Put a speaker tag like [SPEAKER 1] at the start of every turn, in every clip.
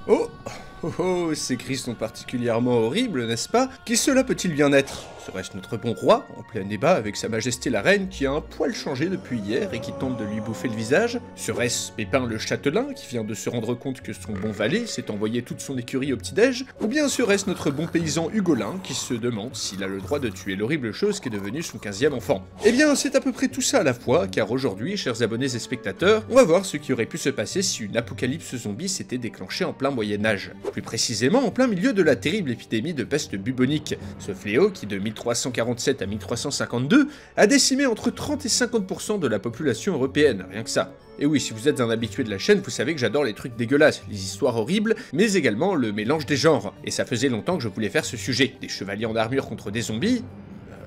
[SPEAKER 1] Oh, oh, oh, ces cris sont particulièrement horribles, n'est-ce pas? Qui cela peut-il bien être? Serait-ce notre bon roi, en plein débat avec sa majesté la reine, qui a un poil changé depuis hier et qui tente de lui bouffer le visage? Serait-ce Pépin le châtelain, qui vient de se rendre compte que son bon valet s'est envoyé toute son écurie au petit-déj? Ou bien serait-ce notre bon paysan Hugolin, qui se demande s'il a le droit de tuer l'horrible chose qui est devenue son 15e enfant? Eh bien, c'est à peu près tout ça à la fois, car aujourd'hui, chers abonnés et spectateurs, on va voir ce qui aurait pu se passer si une apocalypse zombie s'était déclenchée en plein Moyen-Âge. Plus précisément, en plein milieu de la terrible épidémie de peste bubonique. Ce fléau, qui de 1347 à 1352, a décimé entre 30 et 50% de la population européenne, rien que ça. Et oui, si vous êtes un habitué de la chaîne, vous savez que j'adore les trucs dégueulasses, les histoires horribles, mais également le mélange des genres. Et ça faisait longtemps que je voulais faire ce sujet. Des chevaliers en armure contre des zombies,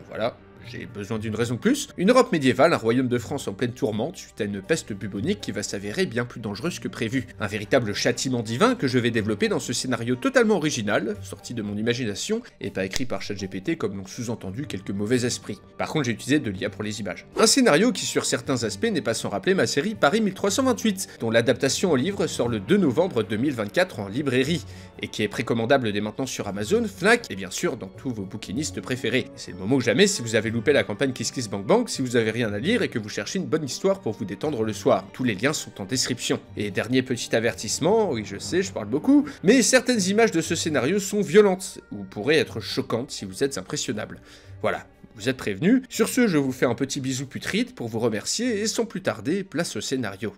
[SPEAKER 1] voilà. J'ai besoin d'une raison de plus. Une Europe médiévale, un royaume de France en pleine tourmente, suite à une peste bubonique qui va s'avérer bien plus dangereuse que prévu. Un véritable châtiment divin que je vais développer dans ce scénario totalement original, sorti de mon imagination, et pas écrit par ChatGPT comme l'ont sous-entendu quelques mauvais esprits. Par contre, j'ai utilisé de l'IA pour les images. Un scénario qui, sur certains aspects, n'est pas sans rappeler ma série Paris 1328, dont l'adaptation au livre sort le 2 novembre 2024 en librairie, et qui est précommandable dès maintenant sur Amazon, Fnac, et bien sûr dans tous vos bouquinistes préférés. C'est le moment ou jamais si vous avez loupé la campagne KissKissBankBank, si vous avez rien à lire et que vous cherchez une bonne histoire pour vous détendre le soir. Tous les liens sont en description. Et dernier petit avertissement, oui je sais, je parle beaucoup, mais certaines images de ce scénario sont violentes, ou pourraient être choquantes si vous êtes impressionnable. Voilà, vous êtes prévenus. Sur ce, je vous fais un petit bisou putride pour vous remercier, et sans plus tarder, place au scénario.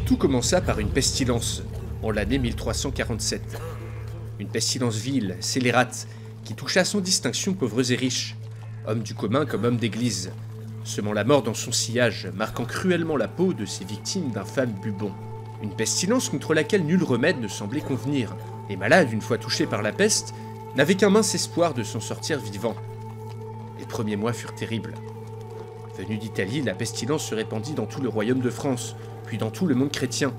[SPEAKER 1] Tout commença par une pestilence, en l'année 1347. Une pestilence vile, scélérate, qui toucha sans distinction pauvres et riches, hommes du commun comme hommes d'église, semant la mort dans son sillage, marquant cruellement la peau de ses victimes d'infâmes bubons. Une pestilence contre laquelle nul remède ne semblait convenir. Les malades, une fois touchés par la peste, n'avaient qu'un mince espoir de s'en sortir vivants. Les premiers mois furent terribles. Venue d'Italie, la pestilence se répandit dans tout le royaume de France, puis dans tout le monde chrétien.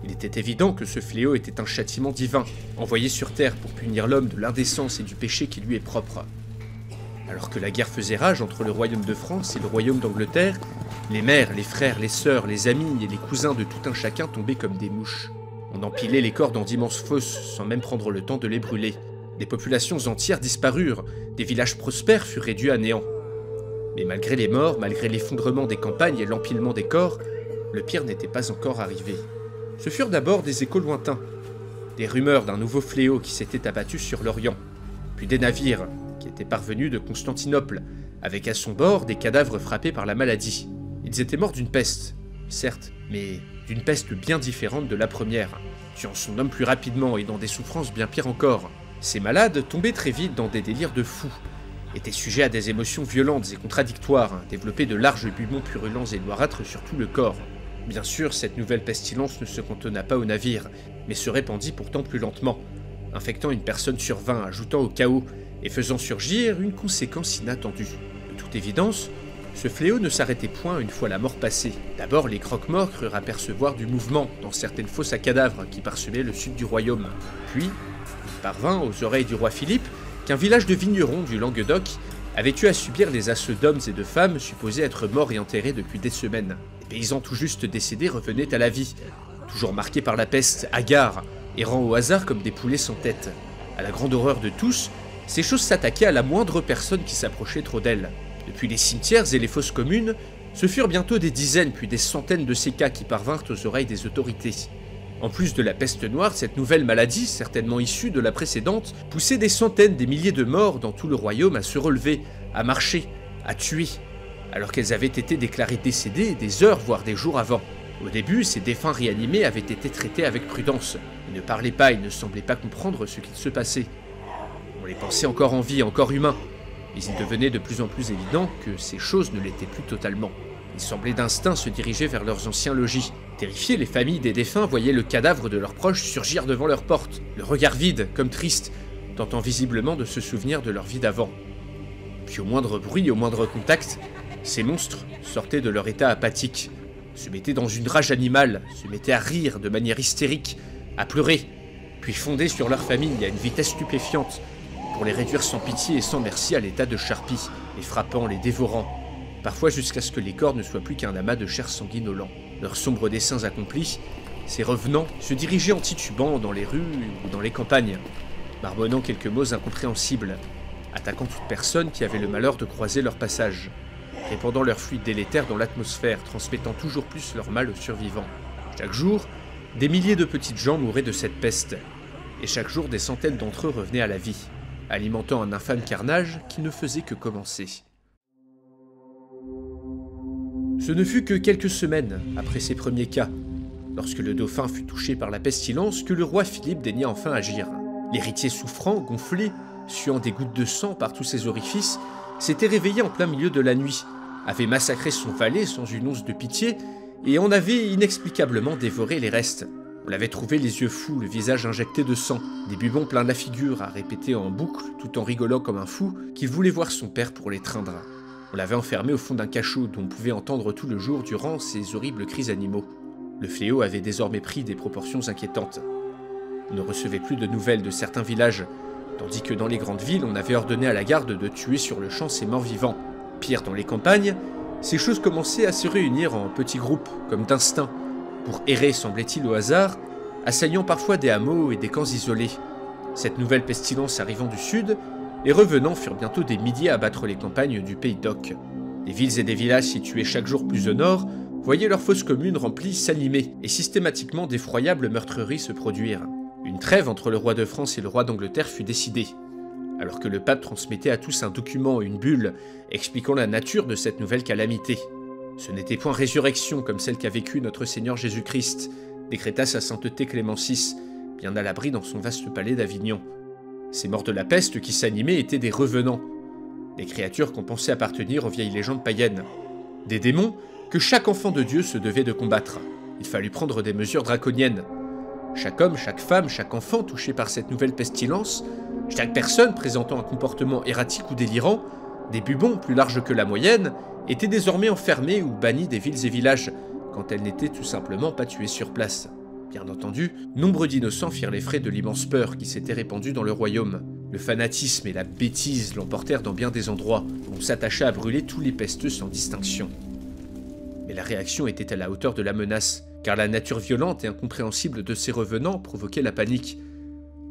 [SPEAKER 1] Il était évident que ce fléau était un châtiment divin, envoyé sur terre pour punir l'homme de l'indécence et du péché qui lui est propre. Alors que la guerre faisait rage entre le royaume de France et le royaume d'Angleterre, les mères, les frères, les sœurs, les amis et les cousins de tout un chacun tombaient comme des mouches. On empilait les corps dans d'immenses fosses sans même prendre le temps de les brûler. Des populations entières disparurent, des villages prospères furent réduits à néant. Mais malgré les morts, malgré l'effondrement des campagnes et l'empilement des corps, le pire n'était pas encore arrivé. Ce furent d'abord des échos lointains, des rumeurs d'un nouveau fléau qui s'était abattu sur l'Orient, puis des navires qui étaient parvenus de Constantinople, avec à son bord des cadavres frappés par la maladie. Ils étaient morts d'une peste, certes, mais d'une peste bien différente de la première, tuant son homme plus rapidement et dans des souffrances bien pires encore. Ces malades tombaient très vite dans des délires de fous, étaient sujets à des émotions violentes et contradictoires, développaient de larges bubons purulents et noirâtres sur tout le corps. Bien sûr, cette nouvelle pestilence ne se cantonna pas au navire, mais se répandit pourtant plus lentement, infectant une personne sur 20, ajoutant au chaos, et faisant surgir une conséquence inattendue. De toute évidence, ce fléau ne s'arrêtait point une fois la mort passée. D'abord, les croque-morts crurent apercevoir du mouvement dans certaines fosses à cadavres qui parsemaient le sud du royaume. Puis, il parvint aux oreilles du roi Philippe qu'un village de vignerons du Languedoc avait eu à subir les assauts d'hommes et de femmes supposés être morts et enterrés depuis des semaines. Les paysans tout juste décédés revenaient à la vie, toujours marqués par la peste, hagards, errant au hasard comme des poulets sans tête. À la grande horreur de tous, ces choses s'attaquaient à la moindre personne qui s'approchait trop d'elles. Depuis les cimetières et les fosses communes, ce furent bientôt des dizaines puis des centaines de ces cas qui parvinrent aux oreilles des autorités. En plus de la peste noire, cette nouvelle maladie, certainement issue de la précédente, poussait des centaines, des milliers de morts dans tout le royaume à se relever, à marcher, à tuer, alors qu'elles avaient été déclarées décédées des heures voire des jours avant. Au début, ces défunts réanimés avaient été traités avec prudence. Ils ne parlaient pas, ils ne semblaient pas comprendre ce qu'il se passait. On les pensait encore en vie, encore humains, mais il devenait de plus en plus évident que ces choses ne l'étaient plus totalement. Ils semblaient d'instinct se diriger vers leurs anciens logis. Terrifiés, les familles des défunts voyaient le cadavre de leurs proches surgir devant leurs portes, le regard vide, comme triste, tentant visiblement de se souvenir de leur vie d'avant. Puis au moindre bruit, au moindre contact, ces monstres sortaient de leur état apathique, se mettaient dans une rage animale, se mettaient à rire de manière hystérique, à pleurer, puis fondaient sur leur famille à une vitesse stupéfiante, pour les réduire sans pitié et sans merci à l'état de charpie, les frappant, les dévorant. parfois jusqu'à ce que les corps ne soient plus qu'un amas de chair sanguinolent. Leurs sombres desseins accomplis, ces revenants se dirigeaient en titubant dans les rues ou dans les campagnes, marmonnant quelques mots incompréhensibles, attaquant toute personne qui avait le malheur de croiser leur passage, répandant leur fluide délétère dans l'atmosphère, transmettant toujours plus leur mal aux survivants. Chaque jour, des milliers de petites gens mouraient de cette peste, et chaque jour des centaines d'entre eux revenaient à la vie, alimentant un infâme carnage qui ne faisait que commencer. Ce ne fut que quelques semaines après ces premiers cas, lorsque le dauphin fut touché par la pestilence, que le roi Philippe daigna enfin agir. L'héritier souffrant, gonflé, suant des gouttes de sang par tous ses orifices, s'était réveillé en plein milieu de la nuit, avait massacré son valet sans une once de pitié et en avait inexplicablement dévoré les restes. On l'avait trouvé les yeux fous, le visage injecté de sang, des bubons plein la figure à répéter en boucle, tout en rigolant comme un fou, qu'il voulait voir son père pour l'étreindre. On l'avait enfermé au fond d'un cachot dont on pouvait entendre tout le jour durant ces horribles cris animaux. Le fléau avait désormais pris des proportions inquiétantes. On ne recevait plus de nouvelles de certains villages, tandis que dans les grandes villes, on avait ordonné à la garde de tuer sur le champ ces morts vivants. Pire, dans les campagnes, ces choses commençaient à se réunir en petits groupes, comme d'instinct, pour errer, semblait-il, au hasard, assaillant parfois des hameaux et des camps isolés. Cette nouvelle pestilence arrivant du sud, les revenants furent bientôt des milliers à battre les campagnes du pays d'Oc. Des villes et des villages situés chaque jour plus au nord voyaient leurs fosses communes remplies s'animer et systématiquement d'effroyables meurtreries se produire. Une trêve entre le roi de France et le roi d'Angleterre fut décidée, alors que le pape transmettait à tous un document, une bulle, expliquant la nature de cette nouvelle calamité. Ce n'était point résurrection comme celle qu'a vécue notre Seigneur Jésus-Christ, décréta sa sainteté Clément VI, bien à l'abri dans son vaste palais d'Avignon. Ces morts de la peste qui s'animaient étaient des revenants, des créatures qu'on pensait appartenir aux vieilles légendes païennes, des démons que chaque enfant de Dieu se devait de combattre. Il fallut prendre des mesures draconiennes. Chaque homme, chaque femme, chaque enfant touché par cette nouvelle pestilence, chaque personne présentant un comportement erratique ou délirant, des bubons plus larges que la moyenne, était désormais enfermée ou bannie des villes et villages, quand elle n'était tout simplement pas tuée sur place. Bien entendu, nombre d'innocents firent les frais de l'immense peur qui s'était répandue dans le royaume. Le fanatisme et la bêtise l'emportèrent dans bien des endroits, où on s'attacha à brûler tous les pesteux sans distinction. Mais la réaction était à la hauteur de la menace, car la nature violente et incompréhensible de ces revenants provoquait la panique.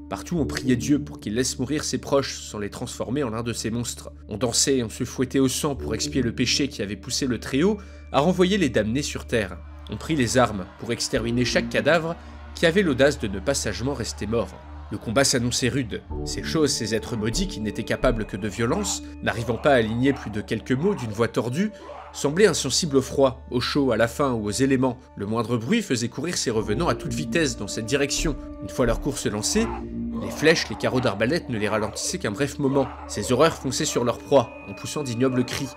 [SPEAKER 1] Partout on priait Dieu pour qu'il laisse mourir ses proches sans les transformer en l'un de ces monstres. On dansait et on se fouettait au sang pour expier le péché qui avait poussé le Très-Haut à renvoyer les damnés sur terre. On prit les armes pour exterminer chaque cadavre qui avait l'audace de ne pas sagement rester mort. Le combat s'annonçait rude. Ces choses, ces êtres maudits qui n'étaient capables que de violence, n'arrivant pas à aligner plus de quelques mots d'une voix tordue, semblaient insensibles au froid, au chaud, à la faim ou aux éléments. Le moindre bruit faisait courir ces revenants à toute vitesse dans cette direction. Une fois leur course lancée, les flèches, les carreaux d'arbalète ne les ralentissaient qu'un bref moment. Ces horreurs fonçaient sur leur proie, en poussant d'ignobles cris,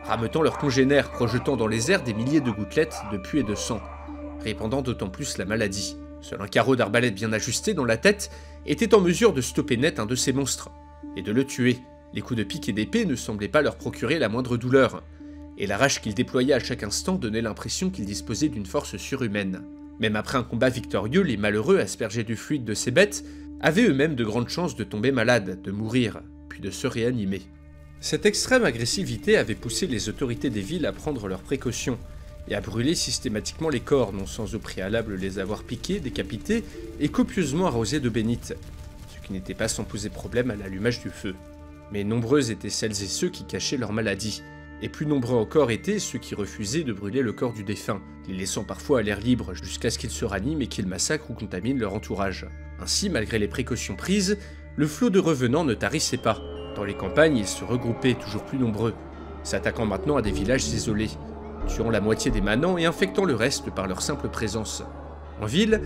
[SPEAKER 1] rameutant leurs congénères, projetant dans les airs des milliers de gouttelettes de pu et de sang, répandant d'autant plus la maladie. Seul un carreau d'arbalète bien ajusté dans la tête était en mesure de stopper net un de ces monstres, et de le tuer. Les coups de pique et d'épée ne semblaient pas leur procurer la moindre douleur, et la rage qu'ils déployaient à chaque instant donnait l'impression qu'ils disposaient d'une force surhumaine. Même après un combat victorieux, les malheureux, aspergés du fluide de ces bêtes, avaient eux-mêmes de grandes chances de tomber malades, de mourir, puis de se réanimer. Cette extrême agressivité avait poussé les autorités des villes à prendre leurs précautions, et à brûler systématiquement les corps, non sans au préalable les avoir piqués, décapités et copieusement arrosés d'eau bénite, ce qui n'était pas sans poser problème à l'allumage du feu. Mais nombreuses étaient celles et ceux qui cachaient leur maladie, et plus nombreux encore étaient ceux qui refusaient de brûler le corps du défunt, les laissant parfois à l'air libre jusqu'à ce qu'ils se raniment et qu'ils massacrent ou contaminent leur entourage. Ainsi, malgré les précautions prises, le flot de revenants ne tarissait pas. Dans les campagnes, ils se regroupaient toujours plus nombreux, s'attaquant maintenant à des villages isolés, tuant la moitié des manants et infectant le reste par leur simple présence. En ville,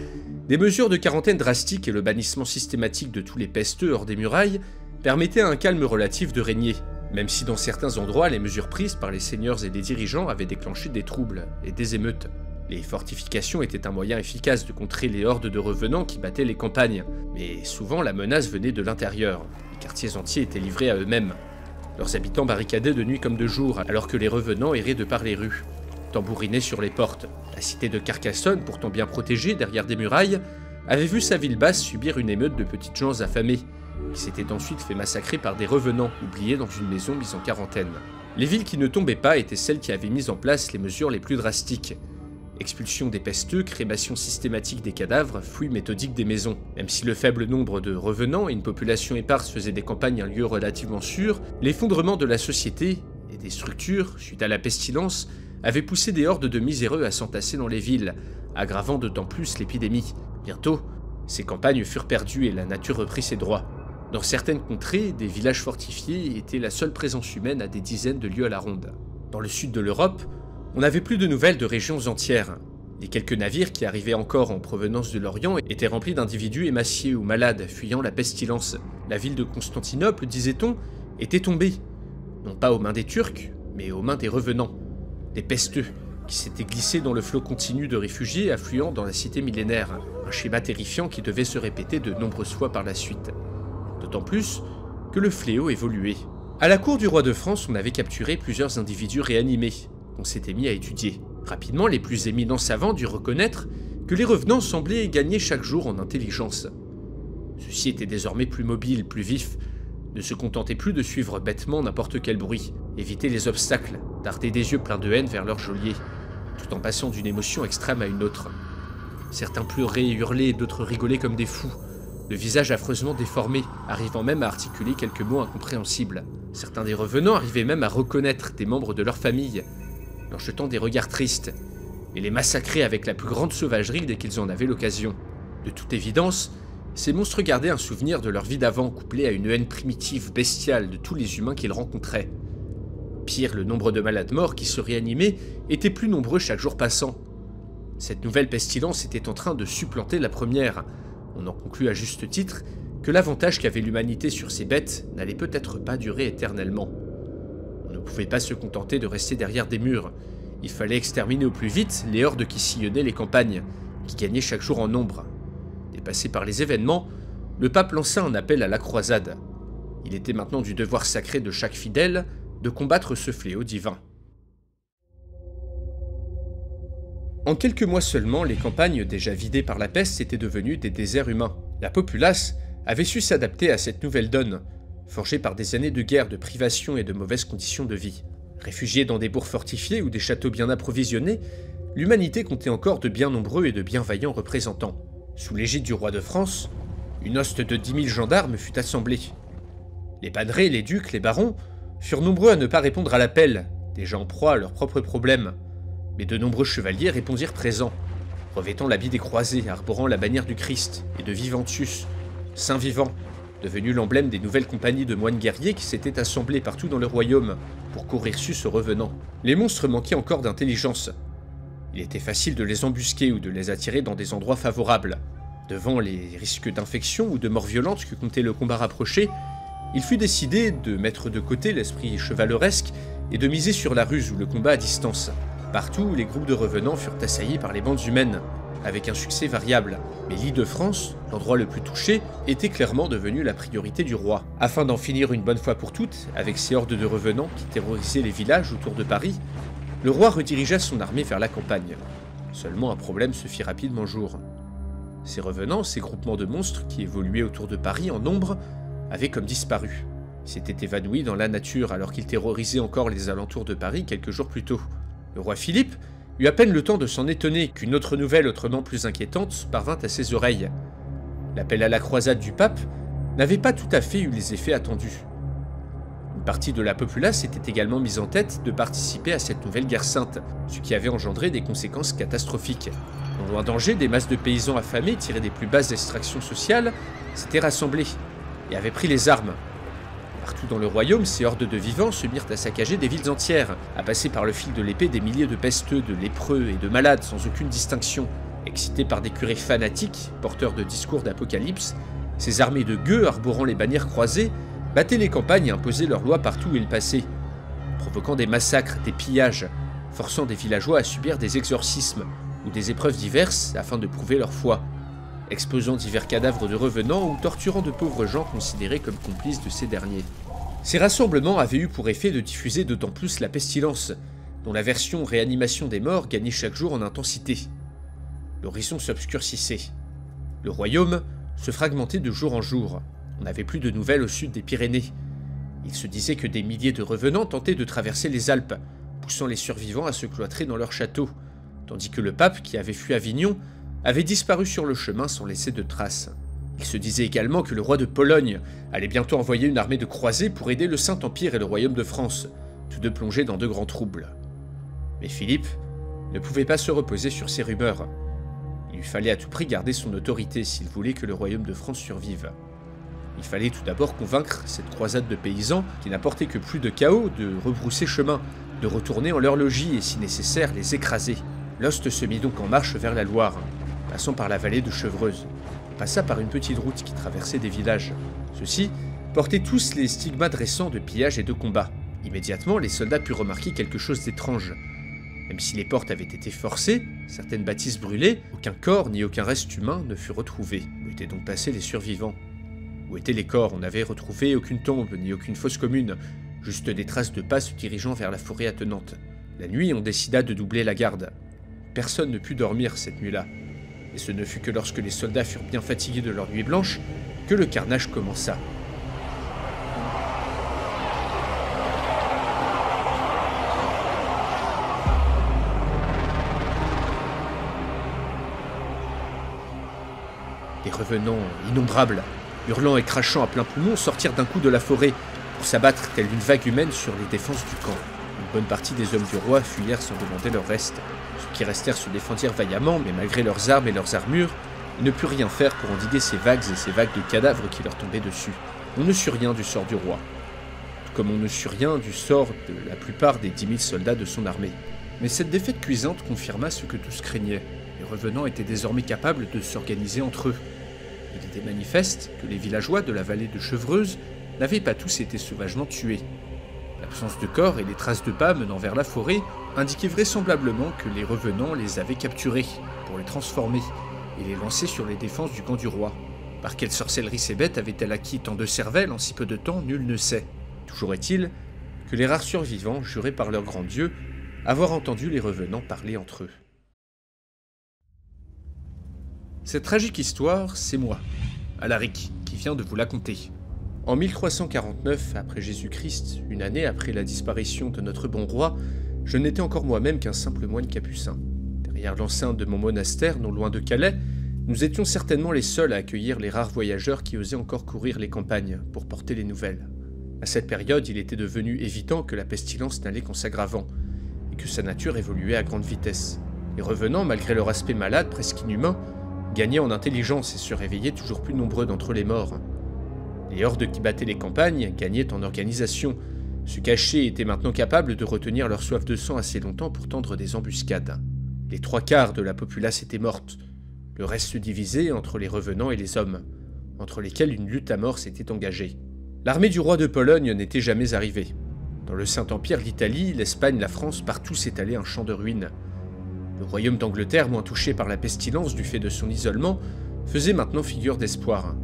[SPEAKER 1] des mesures de quarantaine drastiques et le bannissement systématique de tous les pesteux hors des murailles permettaient à un calme relatif de régner, même si dans certains endroits les mesures prises par les seigneurs et les dirigeants avaient déclenché des troubles et des émeutes. Les fortifications étaient un moyen efficace de contrer les hordes de revenants qui battaient les campagnes, mais souvent la menace venait de l'intérieur. Les quartiers entiers étaient livrés à eux-mêmes, leurs habitants barricadés de nuit comme de jour, alors que les revenants erraient de par les rues, tambourinaient sur les portes. La cité de Carcassonne, pourtant bien protégée derrière des murailles, avait vu sa ville basse subir une émeute de petites gens affamés, qui s'étaient ensuite fait massacrer par des revenants oubliés dans une maison mise en quarantaine. Les villes qui ne tombaient pas étaient celles qui avaient mis en place les mesures les plus drastiques. Expulsion des pesteux, crémation systématique des cadavres, fouille méthodique des maisons. Même si le faible nombre de revenants et une population éparse faisaient des campagnes un lieu relativement sûr, l'effondrement de la société et des structures, suite à la pestilence, avait poussé des hordes de miséreux à s'entasser dans les villes, aggravant d'autant plus l'épidémie. Bientôt, ces campagnes furent perdues et la nature reprit ses droits. Dans certaines contrées, des villages fortifiés étaient la seule présence humaine à des dizaines de lieues à la ronde. Dans le sud de l'Europe, on n'avait plus de nouvelles de régions entières. Les quelques navires qui arrivaient encore en provenance de l'Orient étaient remplis d'individus émaciés ou malades, fuyant la pestilence. La ville de Constantinople, disait-on, était tombée. Non pas aux mains des Turcs, mais aux mains des revenants, des pesteux, qui s'étaient glissés dans le flot continu de réfugiés affluant dans la cité millénaire. Un schéma terrifiant qui devait se répéter de nombreuses fois par la suite. D'autant plus que le fléau évoluait. À la cour du roi de France, on avait capturé plusieurs individus réanimés, qu'on s'était mis à étudier. Rapidement, les plus éminents savants durent reconnaître que les revenants semblaient gagner chaque jour en intelligence. Ceux-ci étaient désormais plus mobiles, plus vifs, ne se contentaient plus de suivre bêtement n'importe quel bruit, éviter les obstacles, darder des yeux pleins de haine vers leur geôlier, tout en passant d'une émotion extrême à une autre. Certains pleuraient et hurlaient, d'autres rigolaient comme des fous, le visage affreusement déformé, arrivant même à articuler quelques mots incompréhensibles. Certains des revenants arrivaient même à reconnaître des membres de leur famille, leur jetant des regards tristes, et les massacrer avec la plus grande sauvagerie dès qu'ils en avaient l'occasion. De toute évidence, ces monstres gardaient un souvenir de leur vie d'avant, couplé à une haine primitive, bestiale de tous les humains qu'ils rencontraient. Pire, le nombre de malades morts qui se réanimaient était plus nombreux chaque jour passant. Cette nouvelle pestilence était en train de supplanter la première. On en conclut à juste titre que l'avantage qu'avait l'humanité sur ces bêtes n'allait peut-être pas durer éternellement. On ne pouvait pas se contenter de rester derrière des murs. Il fallait exterminer au plus vite les hordes qui sillonnaient les campagnes, qui gagnaient chaque jour en nombre. Dépassé par les événements, le pape lança un appel à la croisade. Il était maintenant du devoir sacré de chaque fidèle de combattre ce fléau divin. En quelques mois seulement, les campagnes déjà vidées par la peste étaient devenues des déserts humains. La populace avait su s'adapter à cette nouvelle donne, forgée par des années de guerre, de privation et de mauvaises conditions de vie. Réfugiée dans des bourgs fortifiés ou des châteaux bien approvisionnés, l'humanité comptait encore de bien nombreux et de bien vaillants représentants. Sous l'égide du roi de France, une hoste de 10 000 gendarmes fut assemblée. Les banneret, les ducs, les barons furent nombreux à ne pas répondre à l'appel, déjà en proie à leurs propres problèmes. Mais de nombreux chevaliers répondirent présents, revêtant l'habit des croisés, arborant la bannière du Christ et de Vivantius, saint vivant, devenu l'emblème des nouvelles compagnies de moines guerriers qui s'étaient assemblés partout dans le royaume pour courir sus aux revenants. Les monstres manquaient encore d'intelligence. Il était facile de les embusquer ou de les attirer dans des endroits favorables. Devant les risques d'infection ou de mort violente que comptait le combat rapproché, il fut décidé de mettre de côté l'esprit chevaleresque et de miser sur la ruse ou le combat à distance. Partout, les groupes de revenants furent assaillis par les bandes humaines, avec un succès variable. Mais l'Île-de-France, l'endroit le plus touché, était clairement devenu la priorité du roi. Afin d'en finir une bonne fois pour toutes, avec ces hordes de revenants qui terrorisaient les villages autour de Paris, le roi redirigea son armée vers la campagne. Seulement un problème se fit rapidement jour. Ces revenants, ces groupements de monstres qui évoluaient autour de Paris en nombre, avaient comme disparu. Ils s'étaient évanouis dans la nature alors qu'ils terrorisaient encore les alentours de Paris quelques jours plus tôt. Le roi Philippe eut à peine le temps de s'en étonner qu'une autre nouvelle autrement plus inquiétante parvint à ses oreilles. L'appel à la croisade du pape n'avait pas tout à fait eu les effets attendus. Une partie de la populace était également mise en tête de participer à cette nouvelle guerre sainte, ce qui avait engendré des conséquences catastrophiques. Non loin d'Angers, des masses de paysans affamés tirés des plus basses extractions sociales s'étaient rassemblés et avaient pris les armes. Partout dans le royaume, ces hordes de vivants se mirent à saccager des villes entières, à passer par le fil de l'épée des milliers de pesteux, de lépreux et de malades sans aucune distinction. Excités par des curés fanatiques, porteurs de discours d'apocalypse, ces armées de gueux arborant les bannières croisées battaient les campagnes et imposaient leurs lois partout où ils passaient, provoquant des massacres, des pillages, forçant des villageois à subir des exorcismes ou des épreuves diverses afin de prouver leur foi, exposant divers cadavres de revenants ou torturant de pauvres gens considérés comme complices de ces derniers. Ces rassemblements avaient eu pour effet de diffuser d'autant plus la pestilence, dont la version réanimation des morts gagnait chaque jour en intensité. L'horizon s'obscurcissait. Le royaume se fragmentait de jour en jour. On n'avait plus de nouvelles au sud des Pyrénées. Il se disait que des milliers de revenants tentaient de traverser les Alpes, poussant les survivants à se cloîtrer dans leur château, tandis que le pape, qui avait fui Avignon, avait disparu sur le chemin sans laisser de traces. Il se disait également que le roi de Pologne allait bientôt envoyer une armée de croisés pour aider le Saint-Empire et le royaume de France, tous deux plongés dans de grands troubles. Mais Philippe ne pouvait pas se reposer sur ces rumeurs. Il lui fallait à tout prix garder son autorité s'il voulait que le royaume de France survive. Il fallait tout d'abord convaincre cette croisade de paysans, qui n'apportait que plus de chaos, de rebrousser chemin, de retourner en leur logis et, si nécessaire, les écraser. L'Host se mit donc en marche vers la Loire, passant par la vallée de Chevreuse, et passa par une petite route qui traversait des villages. Ceux-ci portaient tous les stigmates récents de pillage et de combat. Immédiatement, les soldats purent remarquer quelque chose d'étrange. Même si les portes avaient été forcées, certaines bâtisses brûlées, aucun corps ni aucun reste humain ne fut retrouvé. Où étaient donc passés les survivants? Où étaient les corps? On n'avait retrouvé aucune tombe ni aucune fosse commune, juste des traces de pas se dirigeant vers la forêt attenante. La nuit, on décida de doubler la garde. Personne ne put dormir cette nuit-là. Et ce ne fut que lorsque les soldats furent bien fatigués de leur nuit blanche que le carnage commença. Les revenants innombrables, hurlant et crachant à plein poumon, sortirent d'un coup de la forêt pour s'abattre telle une vague humaine sur les défenses du camp. Une bonne partie des hommes du roi fuyèrent sans demander leur reste. Ceux qui restèrent se défendirent vaillamment, mais malgré leurs armes et leurs armures, ils ne purent rien faire pour endiguer ces vagues et ces vagues de cadavres qui leur tombaient dessus. On ne sut rien du sort du roi, tout comme on ne sut rien du sort de la plupart des 10 000 soldats de son armée. Mais cette défaite cuisante confirma ce que tous craignaient. Les revenants étaient désormais capables de s'organiser entre eux. Il était manifeste que les villageois de la vallée de Chevreuse n'avaient pas tous été sauvagement tués. L'absence de corps et les traces de pas menant vers la forêt indiquaient vraisemblablement que les revenants les avaient capturés pour les transformer et les lancer sur les défenses du camp du roi. Par quelle sorcellerie ces bêtes avaient-elles acquis tant de cervelle en si peu de temps, nul ne sait. Toujours est-il que les rares survivants juraient par leur grand Dieu avoir entendu les revenants parler entre eux. Cette tragique histoire, c'est moi, Alaric, qui vient de vous la conter. En 1349 après Jésus-Christ, une année après la disparition de notre bon roi, je n'étais encore moi-même qu'un simple moine capucin. Derrière l'enceinte de mon monastère, non loin de Calais, nous étions certainement les seuls à accueillir les rares voyageurs qui osaient encore courir les campagnes pour porter les nouvelles. À cette période, il était devenu évident que la pestilence n'allait qu'en s'aggravant, et que sa nature évoluait à grande vitesse. Les revenants, malgré leur aspect malade, presque inhumain, gagnaient en intelligence et se réveillaient toujours plus nombreux d'entre les morts. Les hordes qui battaient les campagnes gagnaient en organisation. Ceux cachés étaient maintenant capables de retenir leur soif de sang assez longtemps pour tendre des embuscades. Les 3/4 de la populace étaient morte. Le reste se divisait entre les revenants et les hommes, entre lesquels une lutte à mort s'était engagée. L'armée du roi de Pologne n'était jamais arrivée. Dans le Saint-Empire, l'Italie, l'Espagne, la France, partout s'étalait un champ de ruines. Le royaume d'Angleterre, moins touché par la pestilence du fait de son isolement, faisait maintenant figure d'espoir.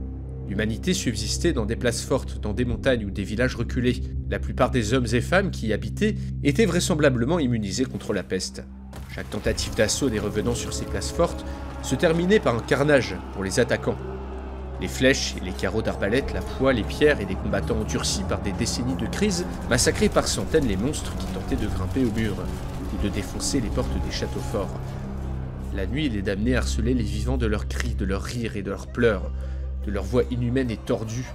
[SPEAKER 1] L'humanité subsistait dans des places fortes, dans des montagnes ou des villages reculés. La plupart des hommes et femmes qui y habitaient étaient vraisemblablement immunisés contre la peste. Chaque tentative d'assaut des revenants sur ces places fortes se terminait par un carnage pour les attaquants. Les flèches et les carreaux d'arbalète, la poix, les pierres et des combattants endurcis par des décennies de crise massacraient par centaines les monstres qui tentaient de grimper au mur ou de défoncer les portes des châteaux forts. La nuit, les damnés harcelaient les vivants de leurs cris, de leurs rires et de leurs pleurs, de leurs voix inhumaines et tordues,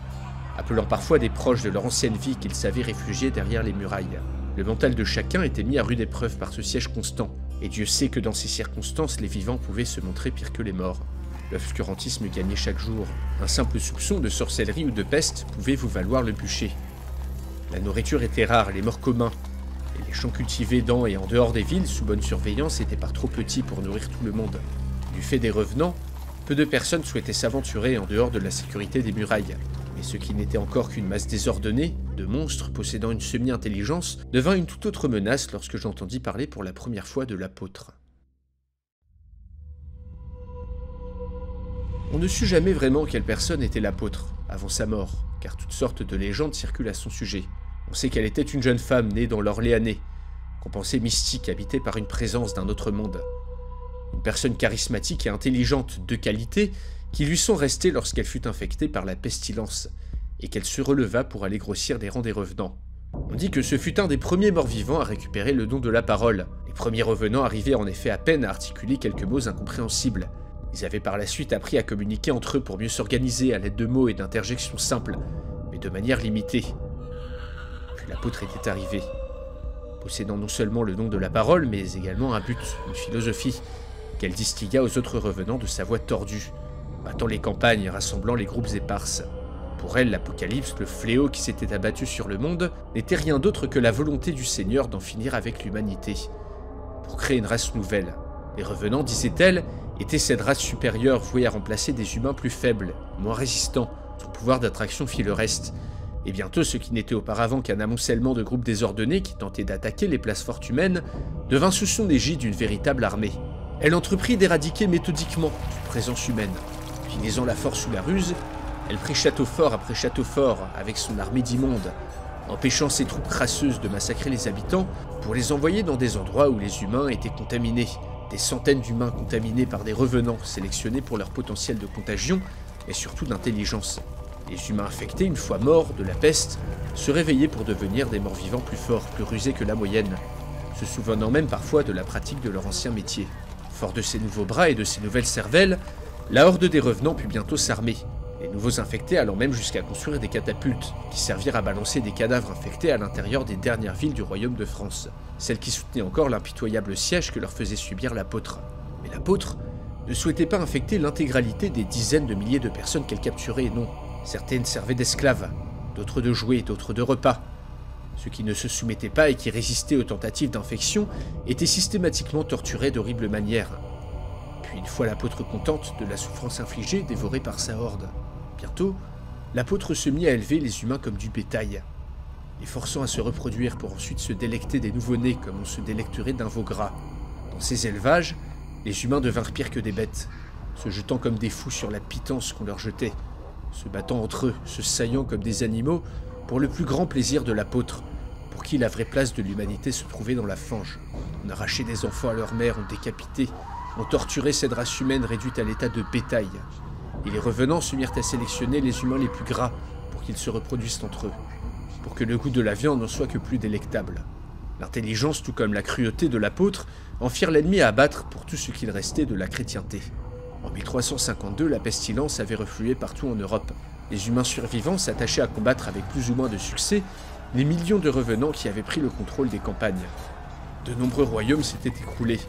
[SPEAKER 1] appelant parfois des proches de leur ancienne vie qu'ils savaient réfugiés derrière les murailles. Le mental de chacun était mis à rude épreuve par ce siège constant, et Dieu sait que dans ces circonstances, les vivants pouvaient se montrer pires que les morts. L'obscurantisme gagnait chaque jour. Un simple soupçon de sorcellerie ou de peste pouvait vous valoir le bûcher. La nourriture était rare, les morts communs, et les champs cultivés dans et en dehors des villes, sous bonne surveillance, étaient par trop petits pour nourrir tout le monde. Du fait des revenants, peu de personnes souhaitaient s'aventurer en dehors de la sécurité des murailles. Mais ce qui n'était encore qu'une masse désordonnée, de monstres possédant une semi-intelligence, devint une toute autre menace lorsque j'entendis parler pour la première fois de l'apôtre. On ne sut jamais vraiment quelle personne était l'apôtre, avant sa mort, car toutes sortes de légendes circulent à son sujet. On sait qu'elle était une jeune femme née dans l'Orléanais, qu'on pensait mystique, habitée par une présence d'un autre monde. Une personne charismatique et intelligente, de qualité, qui lui sont restées lorsqu'elle fut infectée par la pestilence, et qu'elle se releva pour aller grossir des rangs des revenants. On dit que ce fut un des premiers morts-vivants à récupérer le don de la parole. Les premiers revenants arrivaient en effet à peine à articuler quelques mots incompréhensibles. Ils avaient par la suite appris à communiquer entre eux pour mieux s'organiser à l'aide de mots et d'interjections simples, mais de manière limitée. Puis l'apôtre était arrivé, possédant non seulement le don de la parole, mais également un but, une philosophie, qu'elle distingua aux autres revenants de sa voix tordue, battant les campagnes et rassemblant les groupes éparses. Pour elle, l'Apocalypse, le fléau qui s'était abattu sur le monde, n'était rien d'autre que la volonté du Seigneur d'en finir avec l'humanité, pour créer une race nouvelle. Les revenants, disait-elle, étaient cette race supérieure vouée à remplacer des humains plus faibles, moins résistants. Son pouvoir d'attraction fit le reste, et bientôt ce qui n'était auparavant qu'un amoncellement de groupes désordonnés qui tentaient d'attaquer les places fortes humaines devint sous son égide d'une véritable armée. Elle entreprit d'éradiquer méthodiquement toute présence humaine. Utilisant la force ou la ruse, elle prit château fort après château fort avec son armée d'immondes, empêchant ses troupes crasseuses de massacrer les habitants pour les envoyer dans des endroits où les humains étaient contaminés. Des centaines d'humains contaminés par des revenants sélectionnés pour leur potentiel de contagion et surtout d'intelligence. Les humains infectés, une fois morts de la peste, se réveillaient pour devenir des morts-vivants plus forts, plus rusés que la moyenne, se souvenant même parfois de la pratique de leur ancien métier. Fort de ces nouveaux bras et de ces nouvelles cervelles, la horde des revenants put bientôt s'armer, les nouveaux infectés allant même jusqu'à construire des catapultes, qui servirent à balancer des cadavres infectés à l'intérieur des dernières villes du royaume de France, celles qui soutenaient encore l'impitoyable siège que leur faisait subir l'apôtre. Mais l'apôtre ne souhaitait pas infecter l'intégralité des dizaines de milliers de personnes qu'elle capturait, non. Certaines servaient d'esclaves, d'autres de jouets, d'autres de repas. Ceux qui ne se soumettaient pas et qui résistaient aux tentatives d'infection étaient systématiquement torturés d'horribles manières. Puis une fois l'apôtre contente de la souffrance infligée, dévorée par sa horde. Bientôt, l'apôtre se mit à élever les humains comme du bétail, les forçant à se reproduire pour ensuite se délecter des nouveau-nés comme on se délecterait d'un veau gras. Dans ces élevages, les humains devinrent pires que des bêtes, se jetant comme des fous sur la pitance qu'on leur jetait, se battant entre eux, se saillant comme des animaux, pour le plus grand plaisir de l'apôtre, pour qui la vraie place de l'humanité se trouvait dans la fange. On arrachait des enfants à leur mère, on décapitait, on torturait cette race humaine réduite à l'état de bétail. Et les revenants se mirent à sélectionner les humains les plus gras pour qu'ils se reproduisent entre eux, pour que le goût de la viande n'en soit que plus délectable. L'intelligence, tout comme la cruauté de l'apôtre, en firent l'ennemi à abattre pour tout ce qu'il restait de la chrétienté. En 1352, la pestilence avait reflué partout en Europe. Les humains survivants s'attachaient à combattre avec plus ou moins de succès les millions de revenants qui avaient pris le contrôle des campagnes. De nombreux royaumes s'étaient écroulés.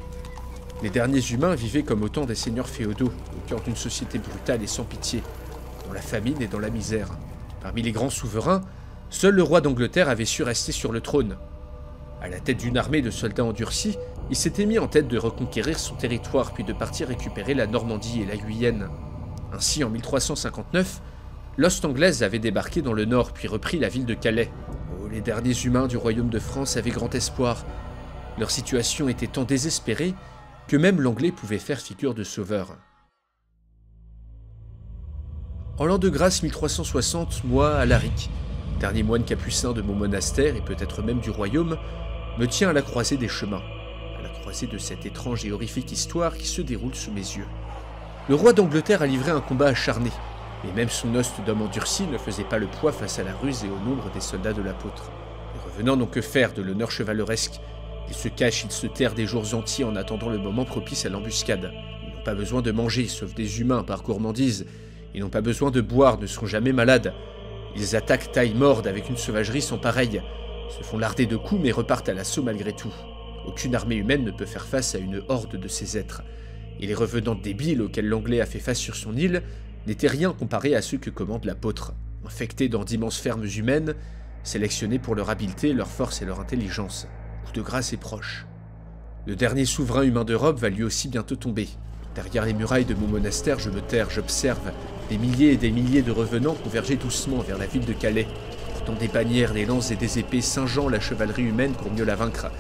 [SPEAKER 1] Les derniers humains vivaient comme autant des seigneurs féodaux, au cœur d'une société brutale et sans pitié, dans la famine et dans la misère. Parmi les grands souverains, seul le roi d'Angleterre avait su rester sur le trône. À la tête d'une armée de soldats endurcis, il s'était mis en tête de reconquérir son territoire puis de partir récupérer la Normandie et la Guyenne. Ainsi, en 1359, l'hoste anglaise avait débarqué dans le nord puis repris la ville de Calais. Oh, les derniers humains du royaume de France avaient grand espoir. Leur situation était tant désespérée que même l'anglais pouvait faire figure de sauveur. En l'an de grâce 1360, moi, Alaric, dernier moine capucin de mon monastère et peut-être même du royaume, me tiens à la croisée des chemins, à la croisée de cette étrange et horrifique histoire qui se déroule sous mes yeux. Le roi d'Angleterre a livré un combat acharné, mais même son hoste d'homme endurci ne faisait pas le poids face à la ruse et au nombre des soldats de l'apôtre. Les revenants n'ont que faire de l'honneur chevaleresque. Ils se cachent, ils se terrent des jours entiers en attendant le moment propice à l'embuscade. Ils n'ont pas besoin de manger, sauf des humains par gourmandise. Ils n'ont pas besoin de boire, ne seront jamais malades. Ils attaquent taille-morde avec une sauvagerie sans pareille, se font larder de coups mais repartent à l'assaut malgré tout. Aucune armée humaine ne peut faire face à une horde de ces êtres. Et les revenants débiles auxquels l'anglais a fait face sur son île n'étaient rien comparés à ceux que commande l'apôtre, infectés dans d'immenses fermes humaines, sélectionnés pour leur habileté, leur force et leur intelligence. Coup de grâce est proche. Le dernier souverain humain d'Europe va lui aussi bientôt tomber. Derrière les murailles de mon monastère, je me terre, j'observe des milliers et des milliers de revenants converger doucement vers la ville de Calais, portant des bannières, des lances et des épées, singeant la chevalerie humaine pour mieux la vaincre,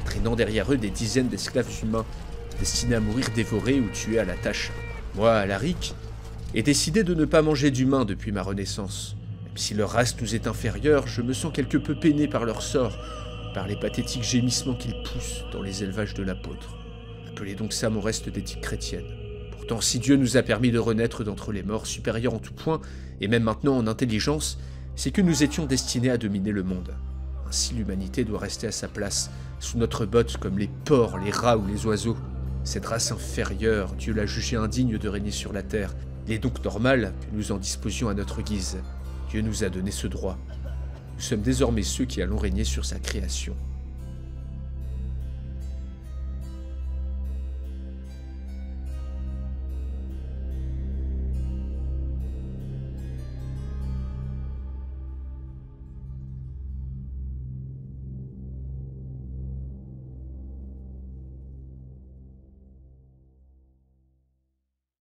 [SPEAKER 1] traînant derrière eux des dizaines d'esclaves humains, destinés à mourir dévorés ou tués à la tâche. Moi, Alaric, ai décidé de ne pas manger d'humains depuis ma renaissance. Même si leur race nous est inférieure, je me sens quelque peu peiné par leur sort, par les pathétiques gémissements qu'ils poussent dans les élevages de l'apôtre. Appelez donc ça mon reste d'éthique chrétienne. Pourtant, si Dieu nous a permis de renaître d'entre les morts, supérieurs en tout point, et même maintenant en intelligence, c'est que nous étions destinés à dominer le monde. Ainsi l'humanité doit rester à sa place, sous notre botte comme les porcs, les rats ou les oiseaux. Cette race inférieure, Dieu l'a jugée indigne de régner sur la terre. Il est donc normal que nous en disposions à notre guise. Dieu nous a donné ce droit. Nous sommes désormais ceux qui allons régner sur sa création.